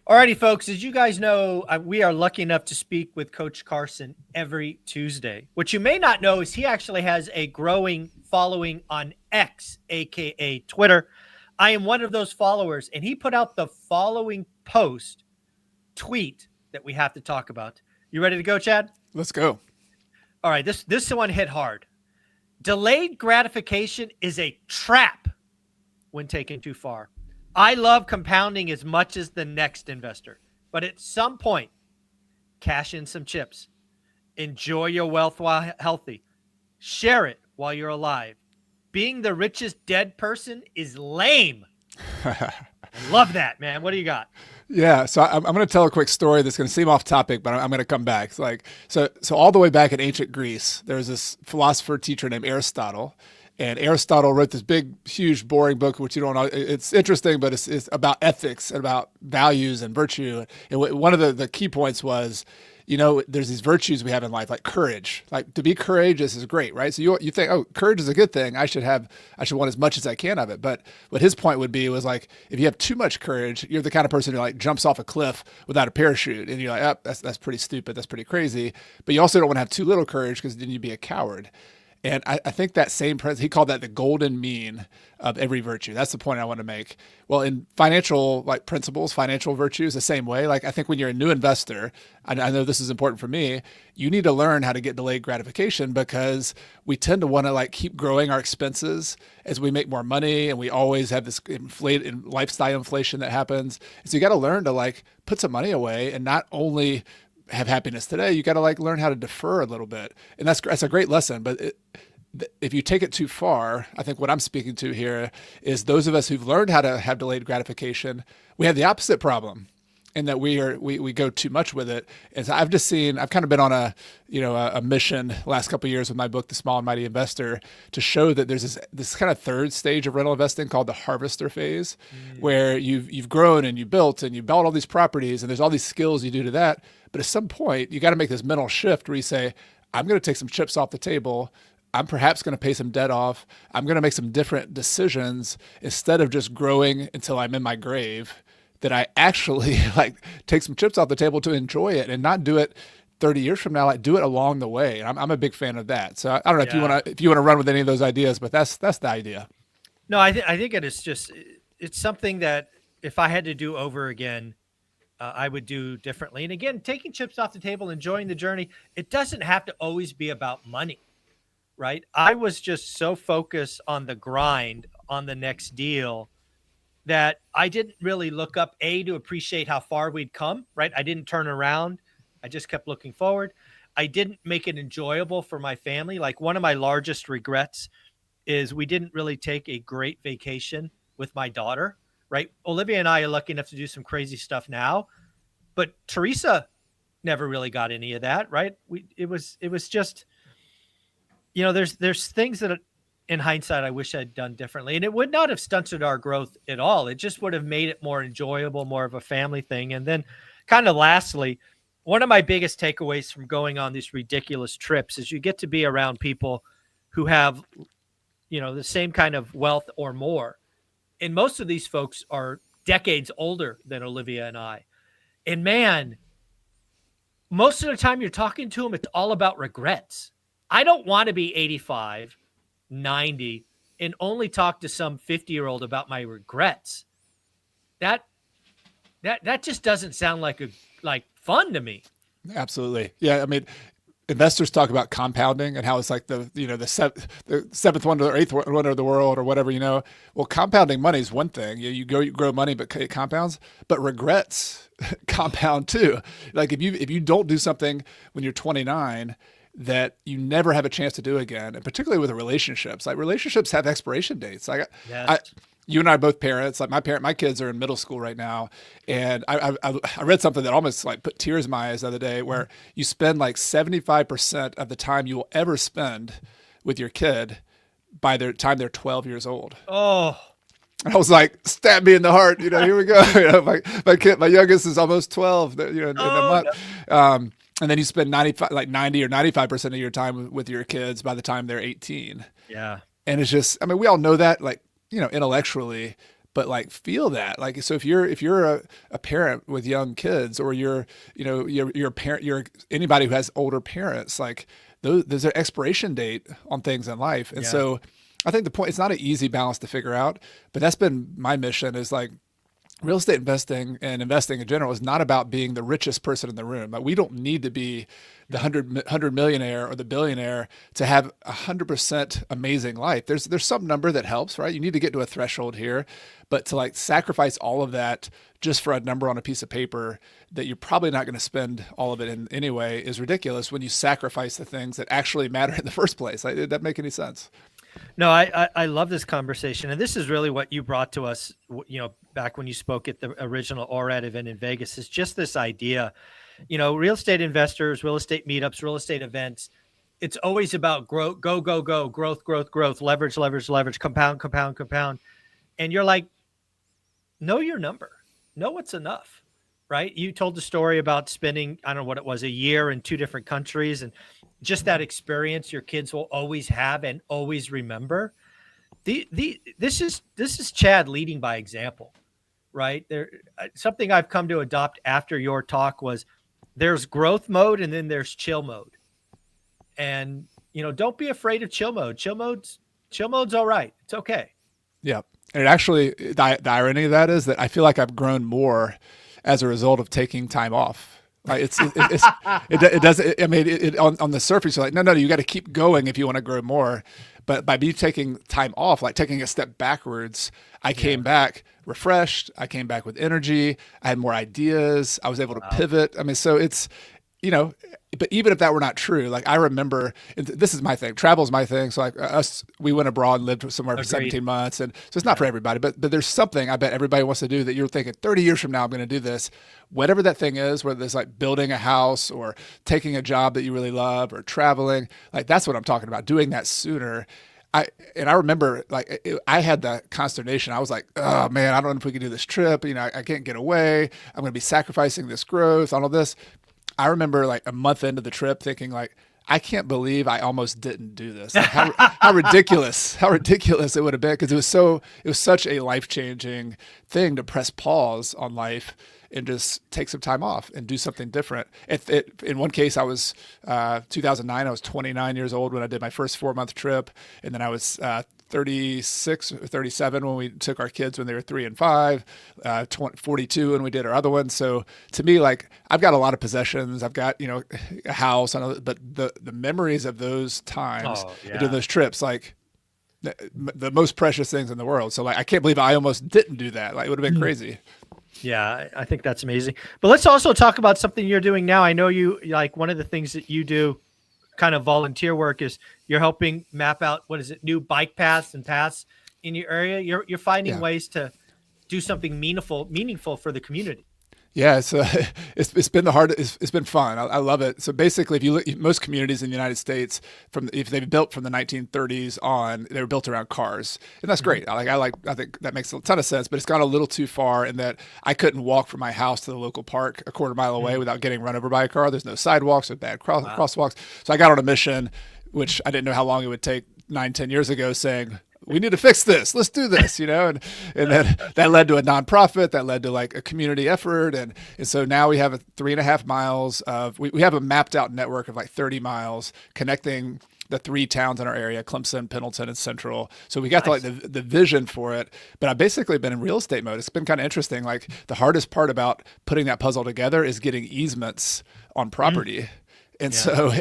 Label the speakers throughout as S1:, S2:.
S1: Alrighty, folks, as you guys know, we are lucky enough to speak with Coach Carson every Tuesday. What you may not know is he actually has a growing following on X, aka Twitter. I am one of those followers, and he put out the following tweet that we have to talk about. You ready to go, Chad?
S2: Let's go.
S1: All right, this one hit hard. Delayed gratification is a trap when taken too far. I love compounding as much as the next investor, but at some point, cash in some chips. Enjoy your wealth while healthy. Share it while you're alive. Being the richest dead person is lame. I love that, man. What do you got?
S2: Yeah, so I'm going to tell a quick story that's going to seem off topic, but I'm going to come back. So all the way back in ancient Greece, there was this philosopher teacher named Aristotle, and Aristotle wrote this big, huge, boring book, which you don't know. It's interesting, but it's about ethics and about values and virtue. And one of the key points was, there's these virtues we have in life, like courage. Like to be courageous is great, right? So you think, oh, courage is a good thing. I should want as much as I can of it. But what his point would be was like, if you have too much courage, you're the kind of person who like jumps off a cliff without a parachute, and you're like, oh, that's pretty stupid. That's pretty crazy. But you also don't want to have too little courage because then you'd be a coward. And I think that same president, he called that the golden mean of every virtue. That's the point I want to make. Well, in financial principles, financial virtues, the same way. Like I think when you're a new investor, I know this is important for me, you need to learn how to get delayed gratification because we tend to want to keep growing our expenses as we make more money, and we always have this lifestyle inflation that happens. And so you got to learn to put some money away and not only have happiness today, you got to learn how to defer a little bit. And that's a great lesson. But if you take it too far, I think what I'm speaking to here is those of us who've learned how to have delayed gratification, we have the opposite problem in that we go too much with it. And so I've kind of been on a mission the last couple of years with my book, The Small and Mighty Investor, to show that there's this kind of third stage of rental investing called the harvester phase, where you've grown and you built all these properties and there's all these skills you do to that. But at some point, you got to make this mental shift where you say, I'm going to take some chips off the table. I'm perhaps going to pay some debt off. I'm going to make some different decisions instead of just growing until I'm in my grave, that I actually take some chips off the table to enjoy it and not do it 30 years from now, do it along the way. And I'm a big fan of that. So I don't know if you want to run with any of those ideas, but that's the idea.
S1: No, I think it's something that if I had to do over again, I would do differently. And again, taking chips off the table, enjoying the journey, it doesn't have to always be about money, right? I was just so focused on the grind, on the next deal, that I didn't really look up, to appreciate how far we'd come, right? I didn't turn around. I just kept looking forward. I didn't make it enjoyable for my family. Like one of my largest regrets is we didn't really take a great vacation with my daughter, right? Olivia and I are lucky enough to do some crazy stuff now, but Teresa never really got any of that, right? It was just, there's things that in hindsight I wish I'd done differently, and it would not have stunted our growth at all. It just would have made it more enjoyable, more of a family thing. And then kind of lastly, one of my biggest takeaways from going on these ridiculous trips is you get to be around people who have, the same kind of wealth or more. And most of these folks are decades older than Olivia and I. And man, most of the time you're talking to them, it's all about regrets. I don't want to be 85, 90 and only talk to some 50-year-old about my regrets. That just doesn't sound like fun to me.
S2: Absolutely. Yeah. I mean, investors talk about compounding and how it's like the seventh wonder or eighth wonder of the world or whatever, well, compounding money is one thing. You grow money, but it compounds, but regrets compound too. Like if you don't do something when you're 29 that you never have a chance to do again, and particularly with relationships, relationships have expiration dates.
S1: Yes.
S2: You and I are both parents. My kids are in middle school right now, and I read something that almost put tears in my eyes the other day, where you spend 75% of the time you will ever spend with your kid by the time they're 12 years old.
S1: Oh.
S2: And I was like, stab me in the heart. Here we go. My kid, my youngest is almost 12. In a month. No. And then you spend 90 or 95% of your time with your kids by the time they're 18.
S1: Yeah.
S2: And it's just, we all know that, intellectually, but like feel that. Like, so if you're a parent with young kids, or you're, you're a parent, you're anybody who has older parents, like there's an expiration date on things in life. And
S1: Yeah.
S2: so I think the point, it's not an easy balance to figure out, but that's been my mission, is like, real estate investing and investing in general is not about being the richest person in the room. Like, we don't need to be the
S1: Yeah.
S2: 100 millionaire or the billionaire to have 100% amazing life. There's some number that helps, right? You need to get to a threshold here, but to like sacrifice all of that just for a number on a piece of paper that you're probably not going to spend all of it in anyway is ridiculous, when you sacrifice the things that actually matter in the first place. Like, did that make any sense?
S1: No, I love this conversation, and this is really what you brought to us, back when you spoke at the original ORAD event in Vegas. Is just this idea, real estate investors, real estate meetups, real estate events. It's always about growth, go, growth, leverage, leverage, leverage, compound, compound, compound, and you're like, know your number, know what's enough, right? You told the story about spending, I don't know what it was, a year in two different countries, and just that experience your kids will always have and always remember. This is Chad leading by example, right? There, something I've come to adopt after your talk was, there's growth mode and then there's chill mode. And don't be afraid of chill mode. Chill mode's all right. It's okay.
S2: Yeah. And it actually, the irony of that is that I feel like I've grown more as a result of taking time off. Right? It doesn't, I mean, on the surface, you're like, no, you got to keep going if you want to grow more. But by me taking time off, like taking a step backwards, I came back refreshed. I came back with energy. I had more ideas. I was able to pivot. I mean, so it's, but even if that were not true, like I remember, this is my thing. Travel is my thing. So like we went abroad and lived somewhere for
S1: Agreed.
S2: 17 months. And so it's not for everybody, but there's something I bet everybody wants to do that you're thinking 30 years from now, I'm going to do this. Whatever that thing is, whether it's like building a house or taking a job that you really love or traveling, like that's what I'm talking about, doing that sooner. I remember I had the consternation. I was like, oh man, I don't know if we can do this trip. I can't get away. I'm going to be sacrificing this growth, all of this. I remember like a month into the trip thinking like, I can't believe I almost didn't do this. Like how ridiculous it would have been. Cause it was such a life-changing thing to press pause on life and just take some time off and do something different. In one case, I was 2009. I was 29 years old when I did my first 4-month trip, and then I was 36 or 37 when we took our kids when they were 3 and 5, 42 when we did our other one. So to me, like I've got a lot of possessions. I've got a house, but the memories of those times and doing those trips, like the most precious things in the world. So like I can't believe I almost didn't do that. Like it would have been crazy.
S1: Yeah, I think that's amazing. But let's also talk about something you're doing now. I know you, like, one of the things that you do, kind of volunteer work, is you're helping map out, what is it, new bike paths and paths in your area. You're finding ways to do something meaningful for the community.
S2: Yeah, so it's been the hardest. It's been fun. I love it. So basically, if you look, most communities in the United States, if they've built from the 1930s on, they were built around cars, and that's great. I think that makes a ton of sense. But it's gone a little too far in that I couldn't walk from my house to the local park a quarter mile away without getting run over by a car. There's no sidewalks or bad crosswalks. So I got on a mission, which I didn't know how long it would take 9-10 years ago, saying, we need to fix this. Let's do this, and then that led to a nonprofit, that led to like a community effort. And so now we have 3.5 miles of, we have a mapped out network of like 30 miles connecting the 3 towns in our area, Clemson, Pendleton, and Central. So we got to like the vision for it, but I've basically been in real estate mode. It's been kind of interesting. Like the hardest part about putting that puzzle together is getting easements on property. And so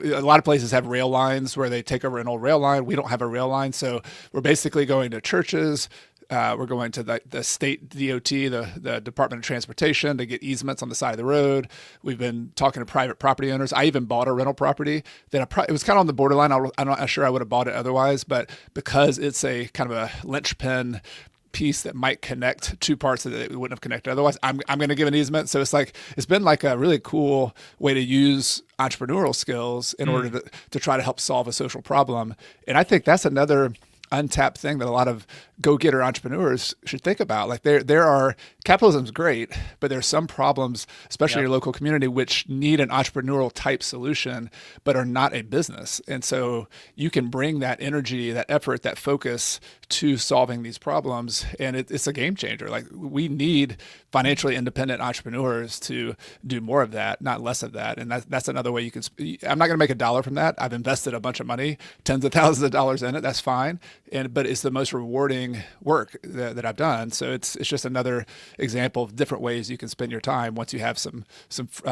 S2: a lot of places have rail lines where they take over an old rail line. We don't have a rail line. So we're basically going to churches. We're going to the state DOT, the Department of Transportation, to get easements on the side of the road. We've been talking to private property owners. I even bought a rental property that it was kind of on the borderline. I'm not sure I would have bought it otherwise, but because it's a kind of a linchpin piece that might connect 2 parts that it wouldn't have connected otherwise, I'm going to give an easement. So it's been like a really cool way to use entrepreneurial skills in order to try to help solve a social problem. And I think that's another untapped thing that a lot of go-getter entrepreneurs should think about. Like there are capitalism's great, but there's some problems, especially in
S1: Yep.
S2: your local community, which need an entrepreneurial type solution, but are not a business. And so you can bring that energy, that effort, that focus to solving these problems, and it's a game changer. Like we need financially independent entrepreneurs to do more of that, not less of that. And that's another way you can. I'm not going to make a dollar from that. I've invested a bunch of money, tens of thousands of dollars in it. That's fine, but it's the most rewarding work that I've done. So it's just another example of different ways you can spend your time once you have some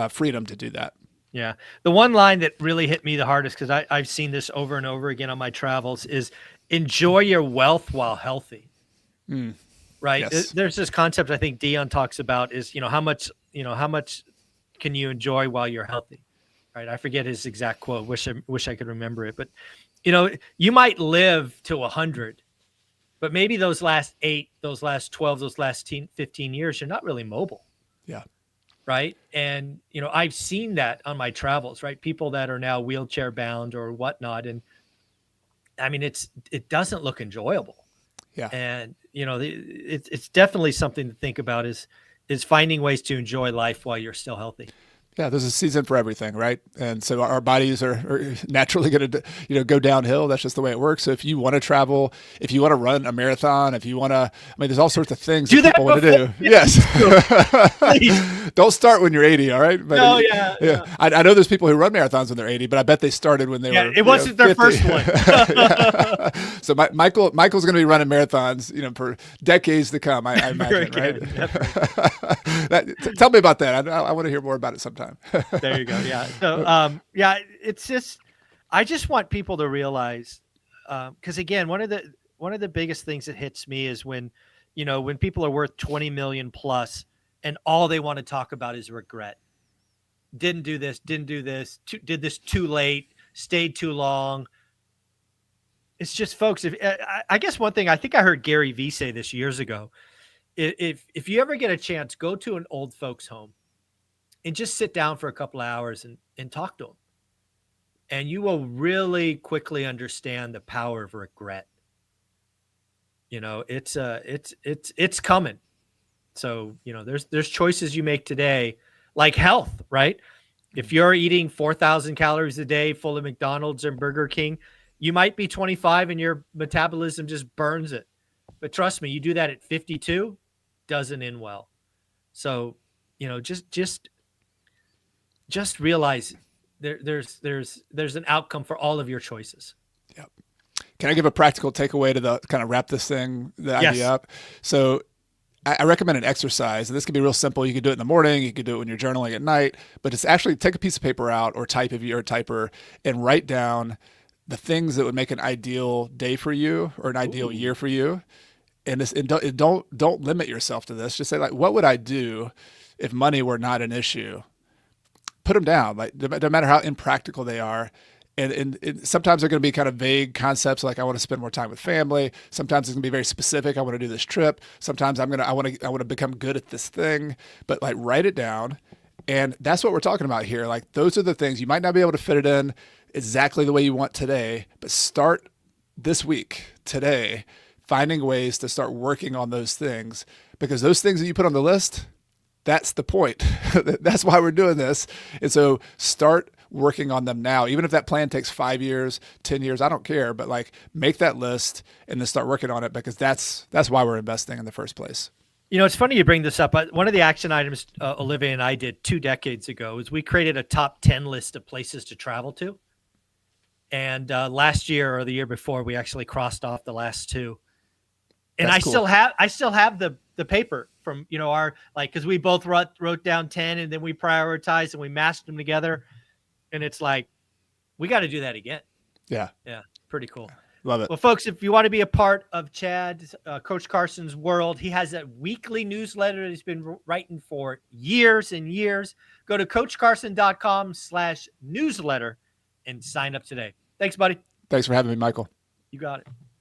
S2: freedom to do that.
S1: Yeah. The one line that really hit me the hardest, because I've seen this over and over again on my travels, is enjoy your wealth while healthy. Right.
S2: Yes.
S1: There's this concept I think Dion talks about is, how much can you enjoy while you're healthy? Right. I forget his exact quote. Wish I could remember it. But, you might live to 100, but maybe those last 8, those last 12, those last 15 years, you're not really mobile.
S2: Yeah.
S1: Right. And, I've seen that on my travels, right? People that are now wheelchair bound or whatnot. And I mean, it doesn't look enjoyable.
S2: Yeah.
S1: And, it's definitely something to think about is finding ways to enjoy life while you're still healthy.
S2: Yeah, there's a season for everything, right? And so our bodies are naturally going to, go downhill. That's just the way it works. So if you want to travel, if you want to run a marathon, if you want to, there's all sorts of things that people want to do. Yes. Don't start when you're 80, all right? But
S1: no, yeah.
S2: I know there's people who run marathons when they're 80, but I bet they started when they were.
S1: It wasn't their
S2: 50.
S1: first one.
S2: So Michael's going to be running marathons, for decades to come. I imagine, right? Tell me about that. I want to hear more about it sometime.
S1: There you go. Yeah. So, it's just, I just want people to realize, because again, one of the biggest things that hits me is when people are worth 20 million plus and all they want to talk about is regret. Didn't do this, did this too late, stayed too long. It's just, folks, I guess one thing, I think I heard Gary Vee say this years ago, if you ever get a chance, go to an old folks home and just sit down for a couple of hours and talk to them. And you will really quickly understand the power of regret. It's coming. So, there's choices you make today, like health, right? If you're eating 4,000 calories a day full of McDonald's and Burger King, you might be 25 and your metabolism just burns it. But trust me, you do that at 52, doesn't end well. So, just realize there's an outcome for all of your choices.
S2: Yep. Can I give a practical takeaway to kind of wrap the idea up? So I recommend an exercise, and this can be real simple. You can do it in the morning, you can do it when you're journaling at night, but it's actually take a piece of paper out or type if you're a typer and write down the things that would make an ideal day for you or an ideal year for you. And don't limit yourself to this. Just say, like, what would I do if money were not an issue? Put them down, like no matter how impractical they are. And sometimes they're going to be kind of vague concepts, like I want to spend more time with family. Sometimes it's going to be very specific. I want to do this trip. Sometimes I want to become good at this thing. But like, write it down, and that's what we're talking about here. Like, those are the things you might not be able to fit it in exactly the way you want today, but start this week, today, finding ways to start working on those things, because those things that you put on the list, that's the point. That's why we're doing this. And so start working on them now. Even if that plan takes 5 years, 10 years, I don't care, but like, make that list and then start working on it, because that's why we're investing in the first place.
S1: It's funny you bring this up. One of the action items Olivia and I did 2 decades ago is we created a top 10 list of places to travel to. And last year or the year before, we actually crossed off the last 2. And
S2: That's cool.
S1: I still have the paper from, our, like, cause we both wrote down 10 and then we prioritized and we mashed them together. And it's like, we got to do that again.
S2: Yeah.
S1: Yeah. Pretty cool.
S2: Love it.
S1: Well, folks, if you want to be a part of Chad's, Coach Carson's world, he has a weekly newsletter that he's been writing for years and years. Go to coachcarson.com/newsletter and sign up today. Thanks, buddy.
S2: Thanks for having me, Michael.
S1: You got it.